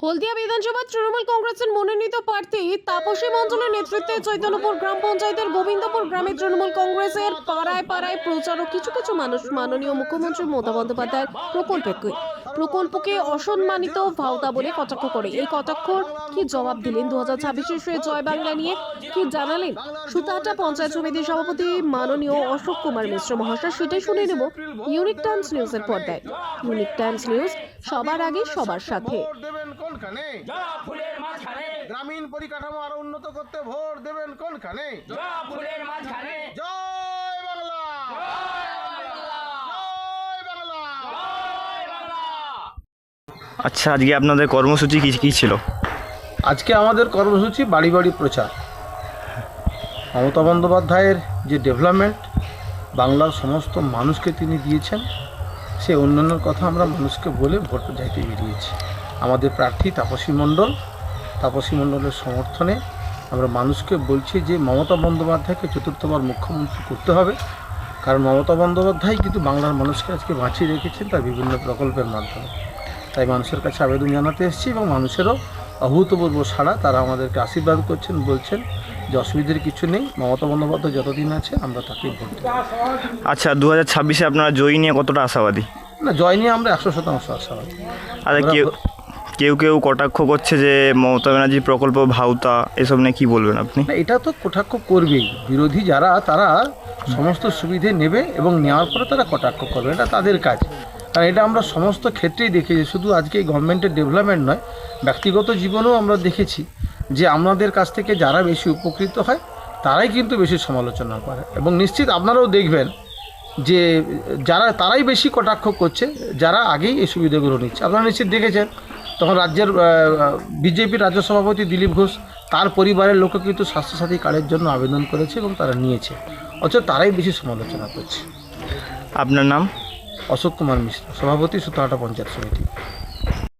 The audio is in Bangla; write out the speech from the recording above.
হলদিয়া বিধানসভা তৃণমূল কংগ্রেসের মনোনীত প্রার্থী তাপসী মণ্ডলের নেতৃত্বে চৈতন্যপুর গ্রাম পঞ্চায়েতের গোবিন্দপুর গ্রামে তৃণমূল কংগ্রেসের পাড়ায় পাড়ায় প্রচার ও কিছু কিছু মানুষ মাননীয় মুখ্যমন্ত্রী মমতা বন্দ্যোপাধ্যায়ের প্রকল্পকে অসম্মানিত ভাওতা বলে কটাক্ষ করে। এই কটাক্ষর কি জবাব দিলেন 2026 জয় বাংলা নিয়ে কি জানালেন সুতাহাটা পঞ্চায়েত সমিতির সভাপতি মাননীয় অশোক কুমার মিশ্র মহাশয়, সেটাই শুনে নেব ইউনিক টাইমস নিউজের পর্দায়। ইউনিক টাইমস নিউজ, সবার আগে সবার সাথে। কোনখানে ফুলের মাঝখানে গ্রামীণ পরিকাঠামো আরো উন্নত করতে ভোট দেবেন কোনখানে ফুলের মাঝখানে। জয় বাংলা, জয় বাংলা, জয় বাংলা। আচ্ছা, আজকে আপনাদের কর্মসূচি কি ছিল? আজকে আমাদের কর্মসূচি বাড়ি বাড়ি প্রচার। মমতা বন্দ্যোপাধ্যায়ের যে ডেভেলপমেন্ট বাংলার সমস্ত মানুষকে তিনি দিয়েছেন, সেই উন্নয়নের কথা আমরা মানুষকে বলে ভোট চাইতে বেরিয়েছি। আমাদের প্রার্থী তাপসী মণ্ডলের সমর্থনে আমরা মানুষকে বলছি যে মমতা বন্দ্যোপাধ্যায়কে চতুর্থবার মুখ্যমন্ত্রী করতে হবে, কারণ মমতা বন্দ্যোপাধ্যায় কিন্তু বাংলার মানুষকে আজকে বাঁচিয়ে রেখেছেন তার বিভিন্ন প্রকল্পের মাধ্যমে। তাই মানুষের কাছে আবেদন জানাতে এসেছি এবং মানুষেরও অভূতপূর্ব সাড়া। তারা আমাদেরকে আশীর্বাদ করছেন, বলছেন যে অসুবিধার কিছু নেই, মমতা বন্দ্যোপাধ্যায় যতদিন আছে আমরা তাকেই ভোট দেব। আচ্ছা, 2026 আপনারা জয়ী নিয়ে কতটা আশাবাদী? না, জয় নিয়ে আমরা 100% আশাবাদী। আচ্ছা, কেউ কটাক্ষ করছে যে মমতা ব্যানার্জির প্রকল্প ভাওতা, এসব নিয়ে কী বলবেন আপনি? না, এটা তো কটাক্ষ করবেই। বিরোধী যারা তারা সমস্ত সুবিধে নেবে এবং নেওয়ার পরে তারা কটাক্ষ করবে, এটা তাদের কাজ। কারণ এটা আমরা সমস্ত ক্ষেত্রেই দেখেছি, শুধু আজকে এই গভর্নমেন্টের ডেভেলপমেন্ট নয়, ব্যক্তিগত জীবনেও আমরা দেখেছি যে আমাদের কাছ থেকে যারা বেশি উপকৃত হয় তারাই কিন্তু বেশি সমালোচনা করে। এবং নিশ্চিত আপনারাও দেখবেন যে তারাই বেশি কটাক্ষ করছে যারা আগেই এই সুবিধাগুলো নিচ্ছে। আপনারা নিশ্চিত দেখেছেন, তখন রাজ্যের বিজেপির রাজ্য সভাপতি দিলীপ ঘোষ, তার পরিবারের লোকও কিন্তু স্বাস্থ্যসাথী কার্ডের জন্য আবেদন করেছে এবং তারা নিয়েছে, অথচ তারাই বেশি সমালোচনা করছে। আপনার নাম? অশোক কুমার মিশ্র, সভাপতি সুতাহাটা পঞ্চায়েত সমিতি।